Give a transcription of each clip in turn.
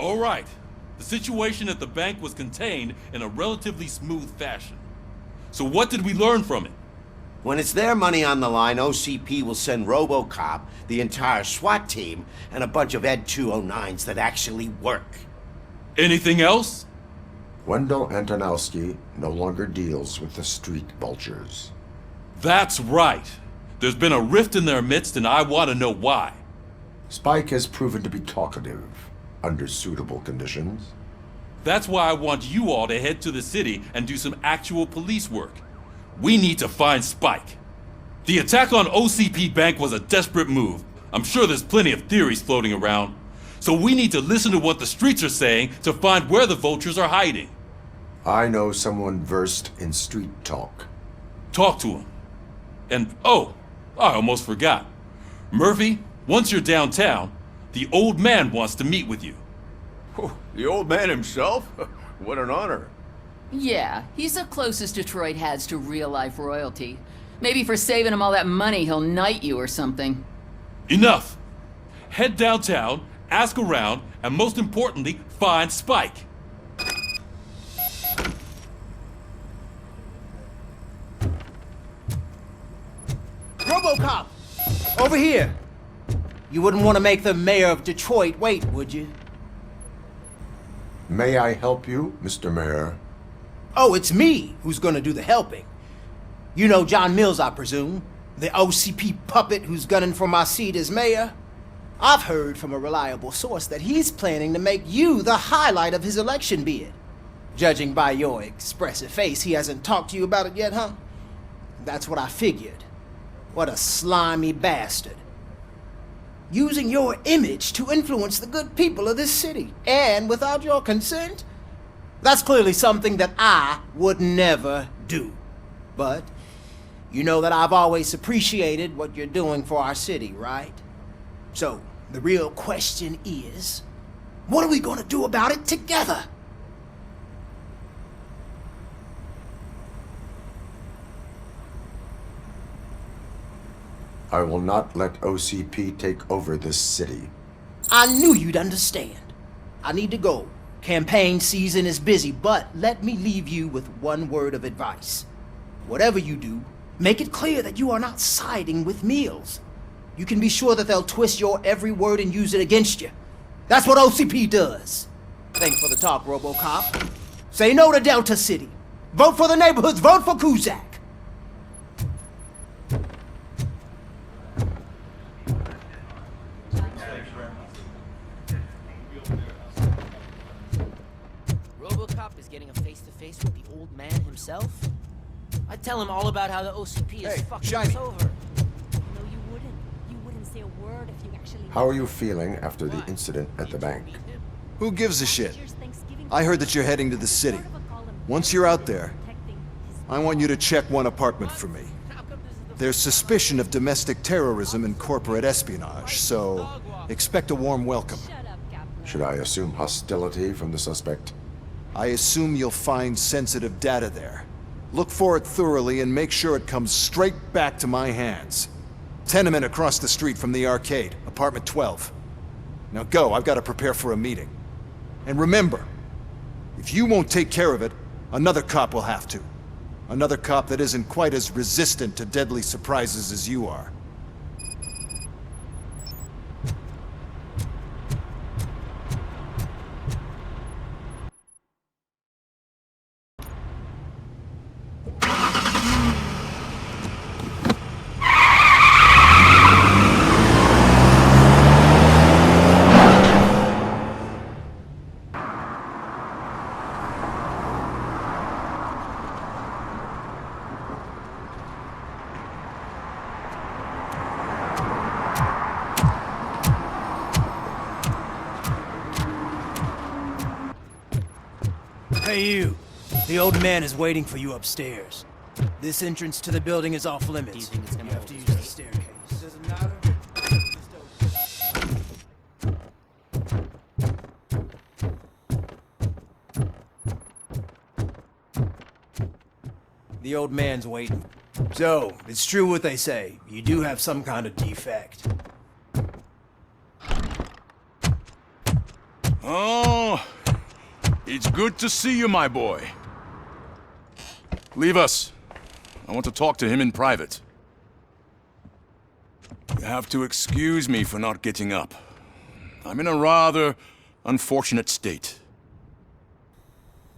All right. The situation at the bank was contained in a relatively smooth fashion. So what did we learn from it? When it's their money on the line, OCP will send RoboCop, the entire SWAT team, and a bunch of Ed 209s that actually work. Anything else? Wendell Antonowski no longer deals with the street vultures. That's right. There's been a rift in their midst, and I want to know why. Spike has proven to be talkative, under suitable conditions. That's why I want you all to head to the city and do some actual police work. We need to find Spike. The attack on OCP Bank was a desperate move. I'm sure there's plenty of theories floating around. So we need to listen to what the streets are saying to find where the vultures are hiding. I know someone versed in street talk. Talk to him. And, oh, I almost forgot. Murphy, once you're downtown, the old man wants to meet with you. Oh, the old man himself? What an honor. Yeah, he's the closest Detroit has to real-life royalty. Maybe for saving him all that money, he'll knight you or something. Enough! Head downtown, ask around, and most importantly, find Spike. RoboCop! Over here! You wouldn't want to make the mayor of Detroit wait, would you? May I help you, Mr. Mayor? Oh, it's me who's gonna do the helping. You know John Mills, I presume? The OCP puppet who's gunning for my seat as mayor? I've heard from a reliable source that he's planning to make you the highlight of his election bid. Judging by your expressive face, he hasn't talked to you about it yet, huh? That's what I figured. What a slimy bastard. Using your image to influence the good people of this city, and without your consent? That's clearly something that I would never do. But you know that I've always appreciated what you're doing for our city, right? So, the real question is, what are we gonna do about it together? I will not let OCP take over this city. I knew you'd understand. I need to go. Campaign season is busy, but let me leave you with one word of advice. Whatever you do, make it clear that you are not siding with Mills. You can be sure that they'll twist your every word and use it against you. That's what OCP does. Thanks for the talk, RoboCop. Say no to Delta City. Vote for the neighborhoods. Vote for Kuzak. RoboCop is getting a face-to-face with the old man himself? I'd tell him all about how the OCP is fucking us over. No, you wouldn't. You wouldn't say a word if you actually... How are you feeling after the incident at the bank? Who gives a shit? I heard that you're heading to the city. Once you're out there, I want you to check one apartment for me. There's suspicion of domestic terrorism and corporate espionage, so expect a warm welcome. Should I assume hostility from the suspect? I assume you'll find sensitive data there. Look for it thoroughly and make sure it comes straight back to my hands. Tenement across the street from the arcade, apartment 12. Now go, I've got to prepare for a meeting. And remember, if you won't take care of it, another cop will have to. Another cop that isn't quite as resistant to deadly surprises as you are. Hey you, the old man is waiting for you upstairs. This entrance to the building is off limits. Do you think it's gonna have to hold use the straight? staircase. Does it matter? The old man's waiting. So, it's true what they say. You do have some kind of defect. Oh, It's good to see you, my boy. Leave us. I want to talk to him in private. You have to excuse me for not getting up. I'm in a rather unfortunate state.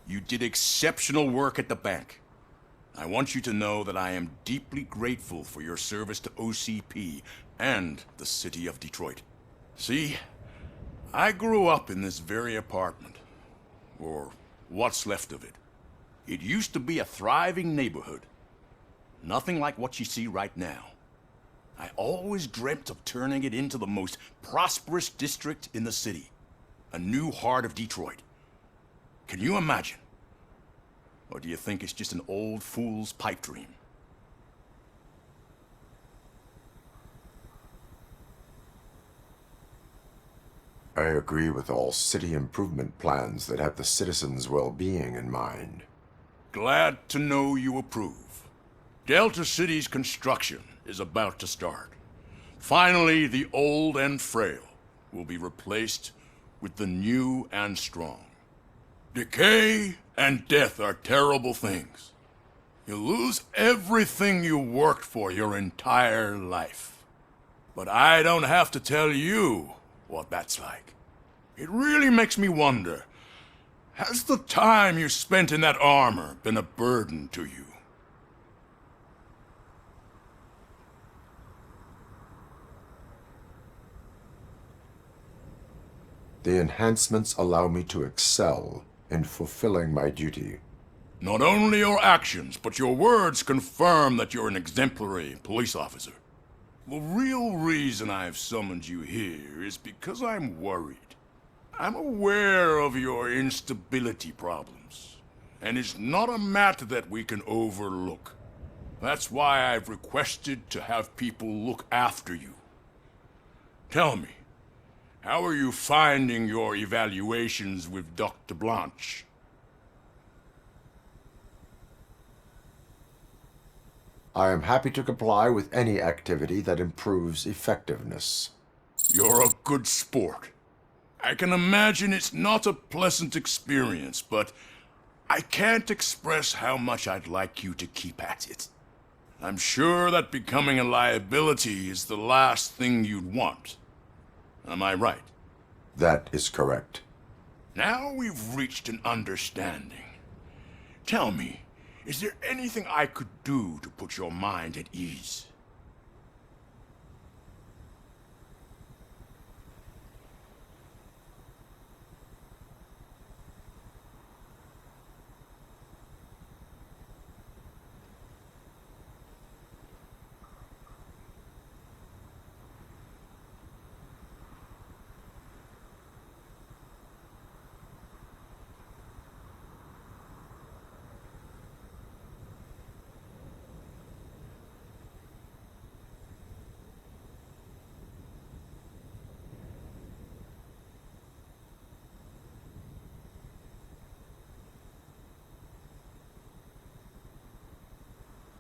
You did exceptional work at the bank. I want you to know that I am deeply grateful for your service to OCP and the city of Detroit. See, I grew up in this very apartment, or what's left of it. It used to be a thriving neighborhood. Nothing like what you see right now. I always dreamt of turning it into the most prosperous district in the city. A new heart of Detroit. Can you imagine? Or do you think it's just an old fool's pipe dream? I agree with all city improvement plans that have the citizens' well-being in mind. Glad to know you approve. Delta City's construction is about to start. Finally, the old and frail will be replaced with the new and strong. Decay and death are terrible things. You lose everything you worked for your entire life. But I don't have to tell you what that's like. It really makes me wonder, has the time you spent in that armor been a burden to you? The enhancements allow me to excel in fulfilling my duty. Not only your actions, but your words confirm that you're an exemplary police officer. The real reason I've summoned you here is because I'm worried. I'm aware of your instability problems, and it's not a matter that we can overlook. That's why I've requested to have people look after you. Tell me, how are you finding your evaluations with Dr. Blanche? I am happy to comply with any activity that improves effectiveness. You're a good sport. I can imagine it's not a pleasant experience, but I can't express how much I'd like you to keep at it. I'm sure that becoming a liability is the last thing you'd want. Am I right? That is correct. Now we've reached an understanding. Tell me, is there anything I could do to put your mind at ease?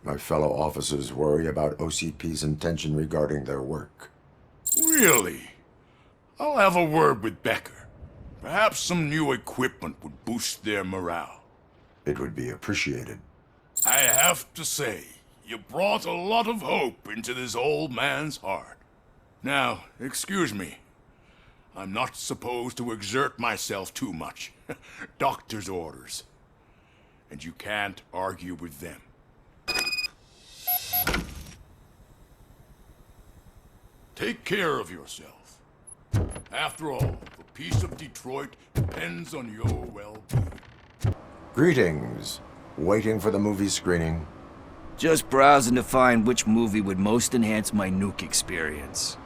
My fellow officers worry about OCP's intention regarding their work. Really? I'll have a word with Becker. Perhaps some new equipment would boost their morale. It would be appreciated. I have to say, you brought a lot of hope into this old man's heart. Now, excuse me. I'm not supposed to exert myself too much. Doctor's orders. And you can't argue with them. Take care of yourself. After all, the peace of Detroit depends on your well-being. Greetings. Waiting for the movie screening. Just browsing to find which movie would most enhance my nuke experience.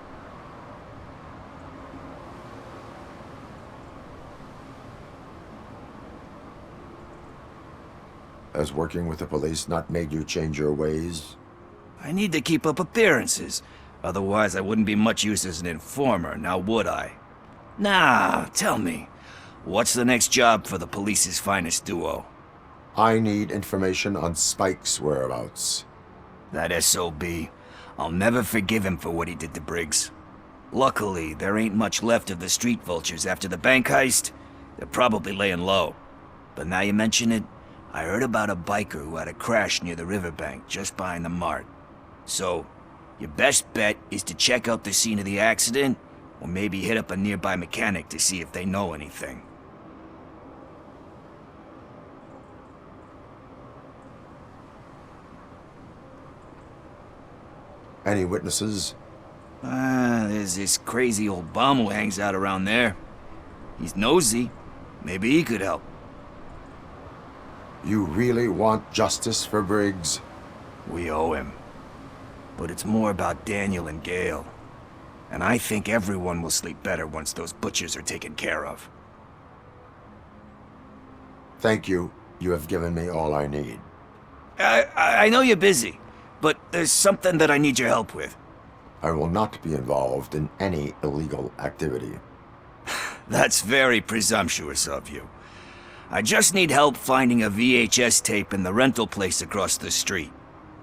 Has working with the police not made you change your ways? I need to keep up appearances. Otherwise, I wouldn't be much use as an informer, now would I? Nah, tell me. What's the next job for the police's finest duo? I need information on Spike's whereabouts. That SOB. I'll never forgive him for what he did to Briggs. Luckily, there ain't much left of the street vultures after the bank heist. They're probably laying low. But now you mention it, I heard about a biker who had a crash near the riverbank just behind the mart. So, your best bet is to check out the scene of the accident, or maybe hit up a nearby mechanic to see if they know anything. Any witnesses? There's this crazy old bum who hangs out around there. He's nosy. Maybe he could help. You really want justice for Briggs? We owe him. But it's more about Daniel and Gale. And I think everyone will sleep better once those butchers are taken care of. Thank you. You have given me all I need. I know you're busy, but there's something that I need your help with. I will not be involved in any illegal activity. That's very presumptuous of you. I just need help finding a VHS tape in the rental place across the street.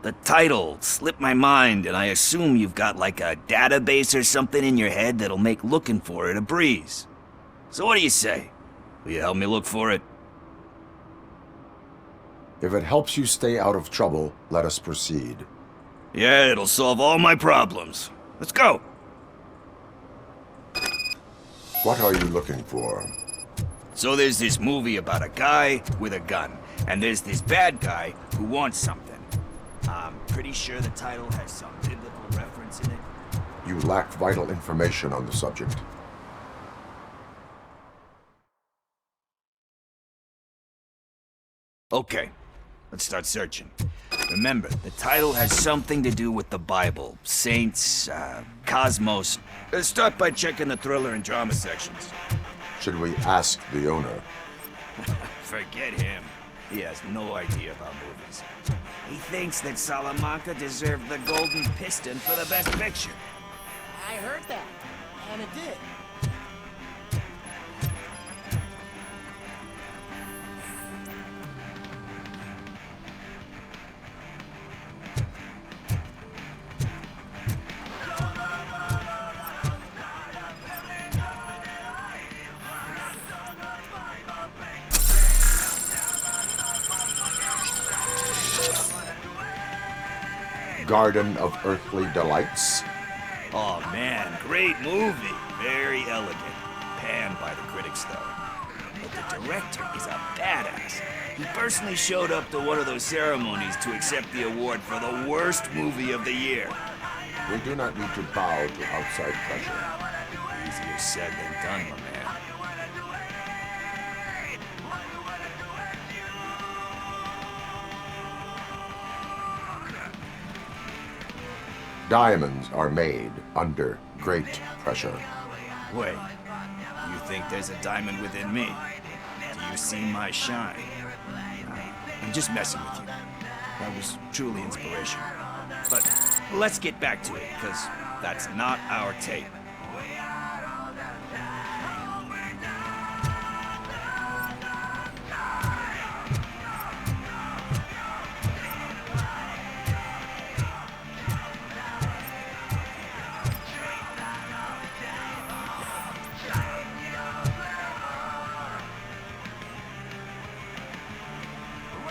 The title slipped my mind, and I assume you've got like a database or something in your head that'll make looking for it a breeze. So what do you say? Will you help me look for it? If it helps you stay out of trouble, let us proceed. Yeah, it'll solve all my problems. Let's go! What are you looking for? So there's this movie about a guy with a gun, and there's this bad guy who wants something. I'm pretty sure the title has some biblical reference in it. You lack vital information on the subject. Okay, let's start searching. Remember, the title has something to do with the Bible, saints, cosmos. Let's start by checking the thriller and drama sections. Should we ask the owner? Forget him. He has no idea about movies. He thinks that Salamanca deserved the Golden Piston for the best picture. I heard that, and it did. Garden of Earthly Delights? Oh man, great movie. Very elegant. Panned by the critics though. But the director is a badass. He personally showed up to one of those ceremonies to accept the award for the worst movie of the year. We do not need to bow to outside pressure. Easier said than done, my man. Diamonds are made under great pressure. Wait, you think there's a diamond within me? Do you see my shine? I'm just messing with you. That was truly inspirational. But let's get back to it, because that's not our tape.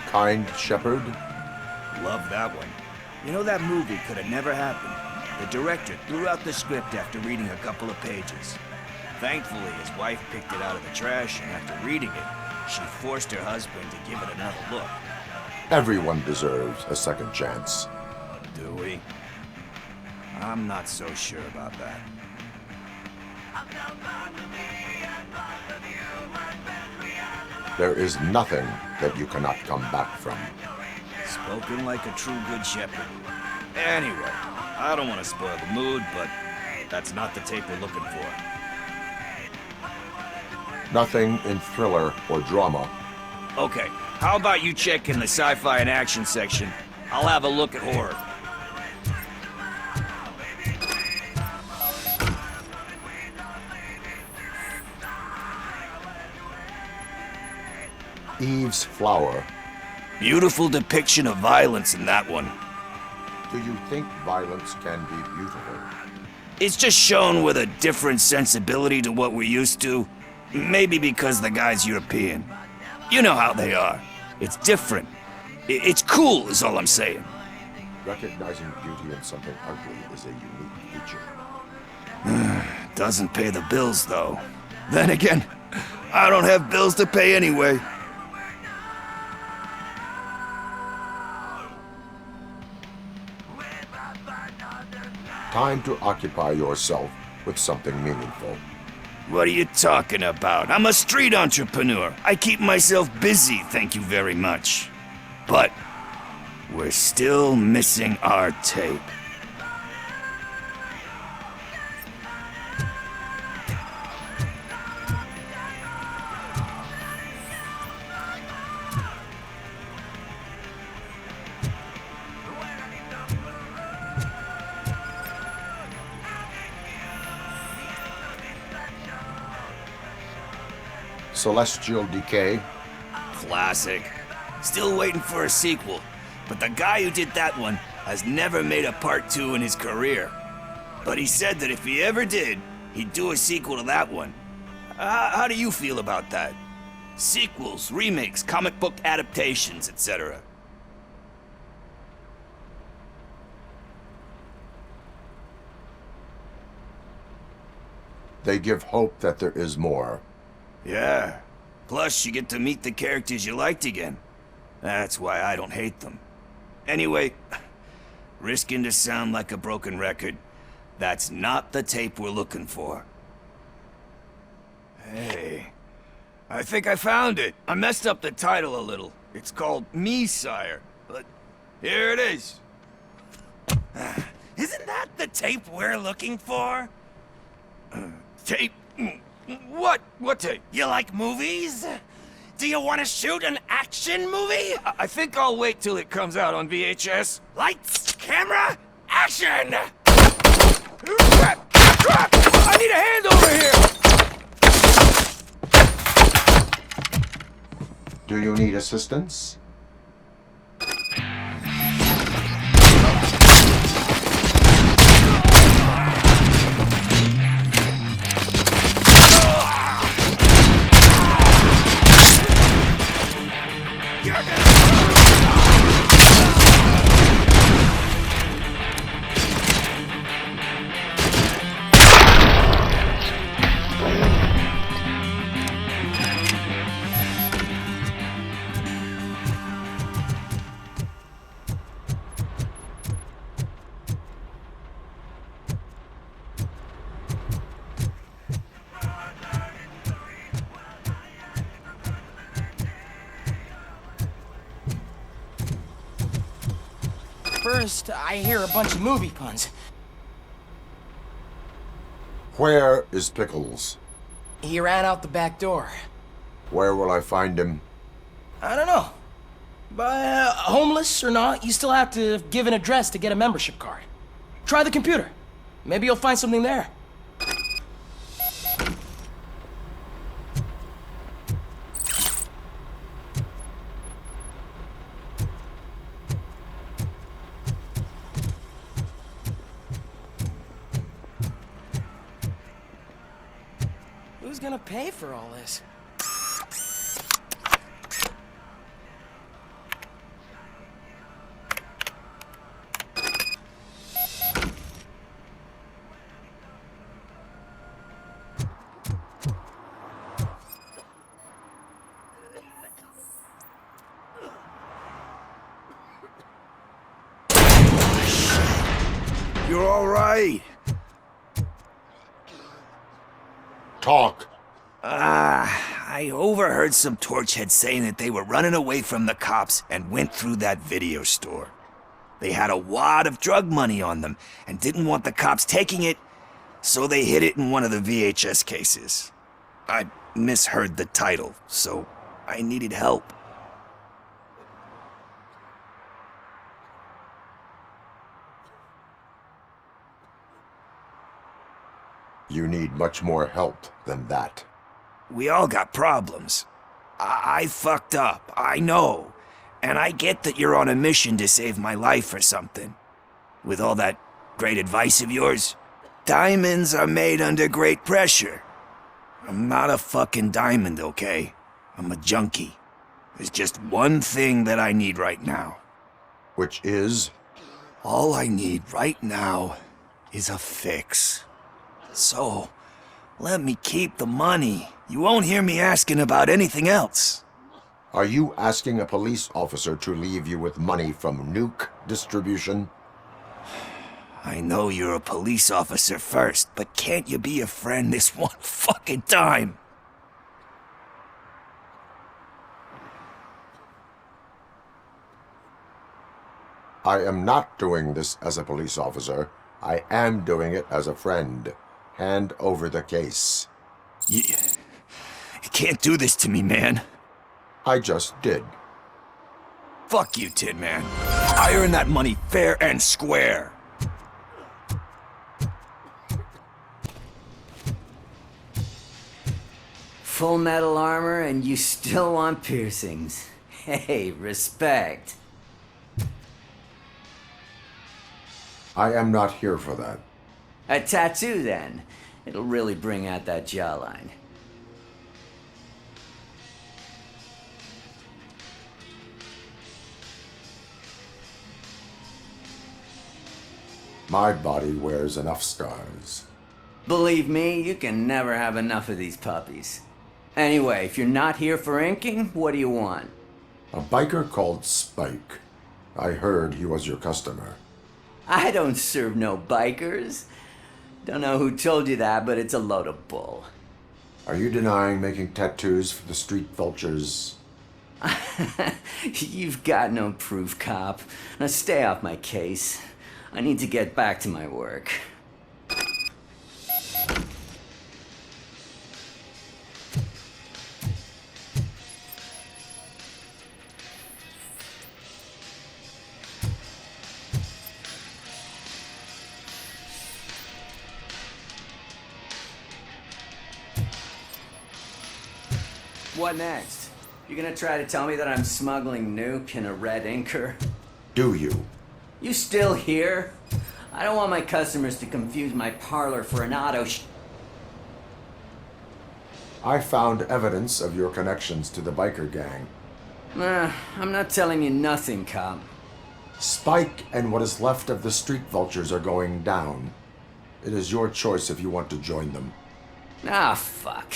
Kind Shepherd? Love that one. You know, that movie could have never happened. The director threw out the script after reading a couple of pages. Thankfully, his wife picked it out of the trash, and after reading it, she forced her husband to give it another look. Everyone deserves a second chance. Do we? I'm not so sure about that. There is nothing that you cannot come back from. Spoken like a true good shepherd. Anyway, I don't want to spoil the mood, but that's not the tape we're looking for. Nothing in thriller or drama. Okay, how about you check in the sci-fi and action section? I'll have a look at horror. Eve's Flower. Beautiful depiction of violence in that one. Do you think violence can be beautiful? It's just shown with a different sensibility to what we're used to. Maybe because the guy's European. You know how they are. It's different. It's cool, is all I'm saying. Recognizing beauty in something ugly is a unique feature. Doesn't pay the bills, though. Then again, I don't have bills to pay anyway. Time to occupy yourself with something meaningful. What are you talking about? I'm a street entrepreneur. I keep myself busy, thank you very much. But we're still missing our tape. Celestial Decay. Classic. Still waiting for a sequel, but the guy who did that one has never made a part 2 in his career. But he said that if he ever did, he'd do a sequel to that one. How do you feel about that? Sequels, remakes, comic book adaptations, etc. They give hope that there is more. Yeah. Plus, you get to meet the characters you liked again. That's why I don't hate them. Anyway, risking to sound like a broken record, that's not the tape we're looking for. Hey, I think I found it. I messed up the title a little. It's called Me, Sire, but here it is. Isn't that the tape we're looking for? Tape? What? What tape? You like movies? Do you want to shoot an action movie? I think I'll wait till it comes out on VHS. Lights, camera, action! Crap! Crap! I need a hand over here! Do you need assistance? First, I hear a bunch of movie puns. Where is Pickles? He ran out the back door. Where will I find him? I don't know. But homeless or not, you still have to give an address to get a membership card. Try the computer. Maybe you'll find something there. Who's gonna pay for all this? You're all right. Talk. I overheard some torchheads saying that they were running away from the cops and went through that video store. They had a wad of drug money on them and didn't want the cops taking it, so they hid it in one of the VHS cases. I misheard the title, so I needed help. You need much more help than that. We all got problems. I fucked up, I know. And I get that you're on a mission to save my life or something. With all that great advice of yours, diamonds are made under great pressure. I'm not a fucking diamond, okay? I'm a junkie. There's just one thing that I need right now. Which is? All I need right now is a fix. So, let me keep the money. You won't hear me asking about anything else. Are you asking a police officer to leave you with money from nuke distribution? I know you're a police officer first, but can't you be a friend this one fucking time? I am not doing this as a police officer. I am doing it as a friend. Hand over the case. You can't do this to me, man. I just did. Fuck you, Tin Man. I earned that money fair and square. Full metal armor and you still want piercings. Hey, respect. I am not here for that. A tattoo, then. It'll really bring out that jawline. My body wears enough scars. Believe me, you can never have enough of these puppies. Anyway, if you're not here for inking, what do you want? A biker called Spike. I heard he was your customer. I don't serve no bikers. Don't know who told you that, but it's a load of bull. Are you denying making tattoos for the street vultures? You've got no proof, cop. Now stay off my case. I need to get back to my work. What next? You gonna try to tell me that I'm smuggling nuke in a red inker? Do you? You still here? I don't want my customers to confuse my parlor for an I found evidence of your connections to the biker gang. I'm not telling you nothing, cop. Spike and what is left of the street vultures are going down. It is your choice if you want to join them. Ah, fuck.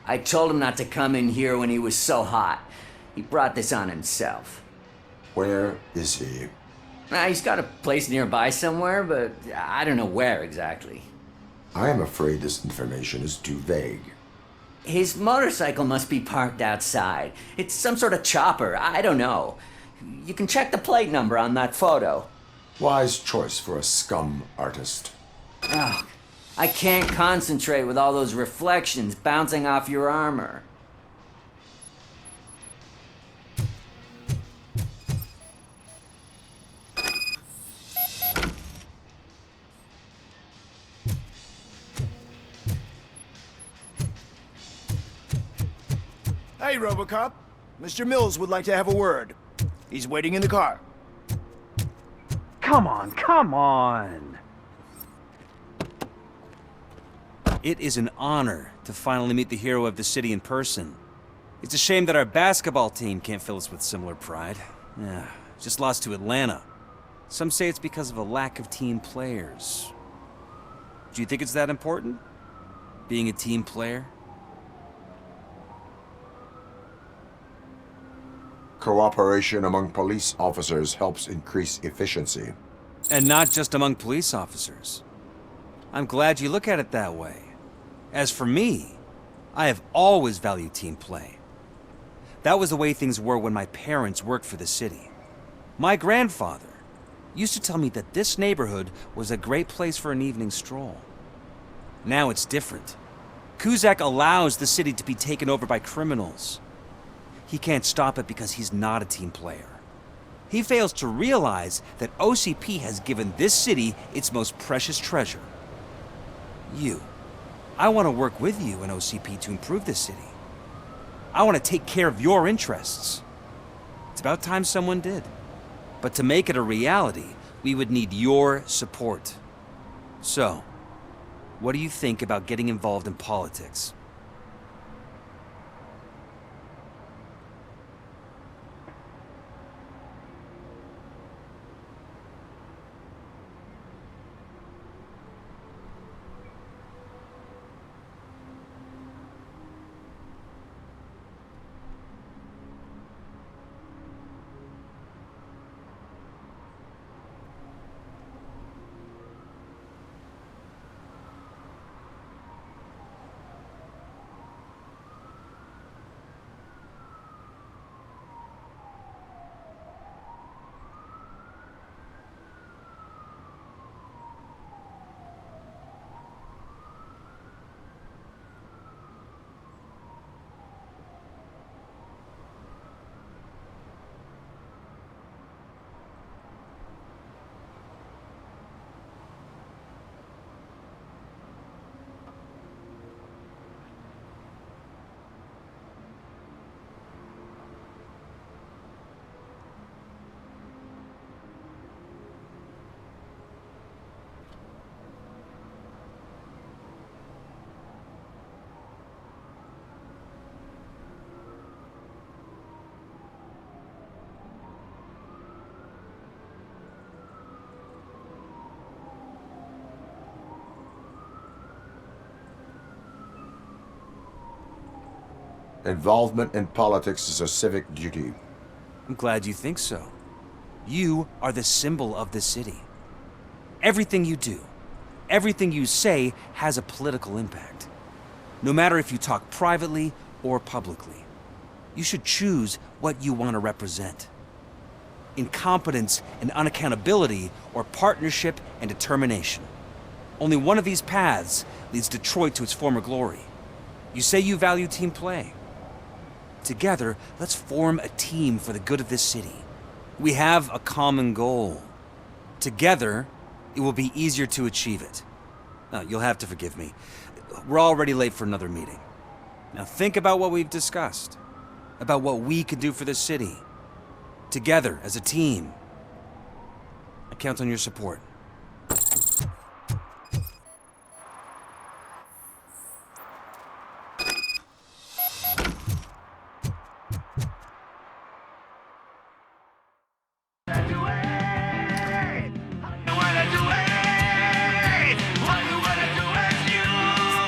I told him not to come in here when he was so hot. He brought this on himself. Where is he? He's got a place nearby somewhere, but I don't know where exactly. I am afraid this information is too vague. His motorcycle must be parked outside. It's some sort of chopper. I don't know. You can check the plate number on that photo. Wise choice for a scum artist. Oh, I can't concentrate with all those reflections bouncing off your armor. Hey, Robocop. Mr. Mills would like to have a word. He's waiting in the car. Come on, come on! It is an honor to finally meet the hero of the city in person. It's a shame that our basketball team can't fill us with similar pride. Yeah, just lost to Atlanta. Some say it's because of a lack of team players. Do you think it's that important? Being a team player? Cooperation among police officers helps increase efficiency. And not just among police officers. I'm glad you look at it that way. As for me, I have always valued team play. That was the way things were when my parents worked for the city. My grandfather used to tell me that this neighborhood was a great place for an evening stroll. Now it's different. Cusack allows the city to be taken over by criminals. He can't stop it because he's not a team player. He fails to realize that OCP has given this city its most precious treasure. You. I want to work with you and OCP to improve this city. I want to take care of your interests. It's about time someone did. But to make it a reality, we would need your support. So, what do you think about getting involved in politics? Involvement in politics is a civic duty. I'm glad you think so. You are the symbol of the city. Everything you do, everything you say has a political impact. No matter if you talk privately or publicly, you should choose what you want to represent. Incompetence and unaccountability, or partnership and determination. Only one of these paths leads Detroit to its former glory. You say you value team play. Together, let's form a team for the good of this city. We have a common goal. Together, it will be easier to achieve it. Now, you'll have to forgive me. We're already late for another meeting. Now think about what we've discussed. About what we can do for this city. Together, as a team. I count on your support.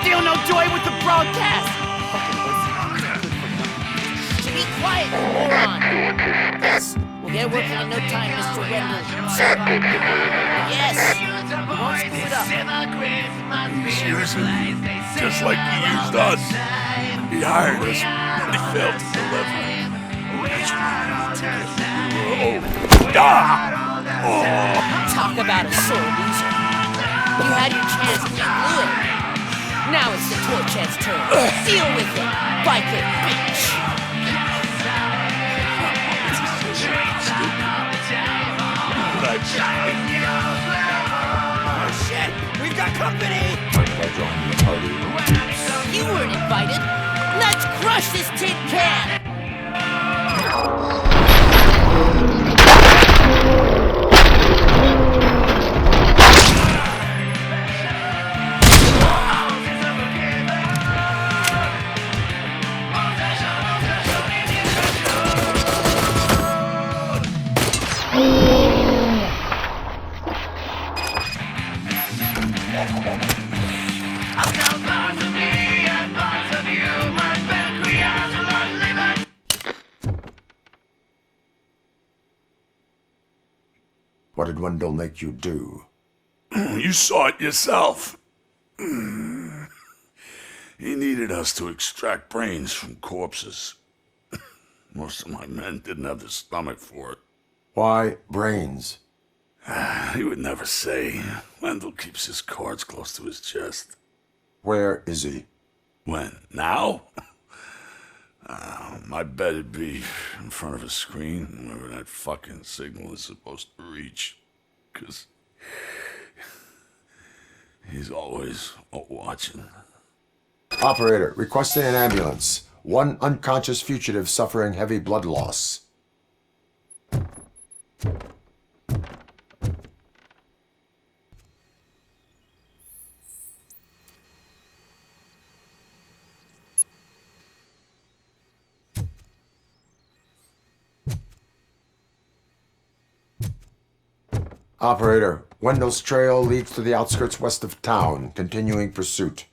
Still no joy with the broadcast! Be quiet, moron! Yes, we'll get working in no time, Mr. Wendell. Sir. Yes! We won't screw it up. He's using you, just like he used us. He hired us, and he failed to deliver. That's why we were Talk about a sore loser. You had your chance and you blew it. Now it's the Torchhead's turn. Deal with it, biker bitch! Oh shit! We've got company! You weren't invited. Let's crush this tin can! What did Wendell make you do? You saw it yourself. He needed us to extract brains from corpses. Most of my men didn't have the stomach for it. Why brains? He would never say. Wendell keeps his cards close to his chest. Where is he? When? Now? I bet it'd be in front of a screen, wherever that fucking signal is supposed to reach. 'Cause he's always watching. Operator, requesting an ambulance. One unconscious fugitive suffering heavy blood loss. Operator, Wendell's trail leads to the outskirts west of town, continuing pursuit.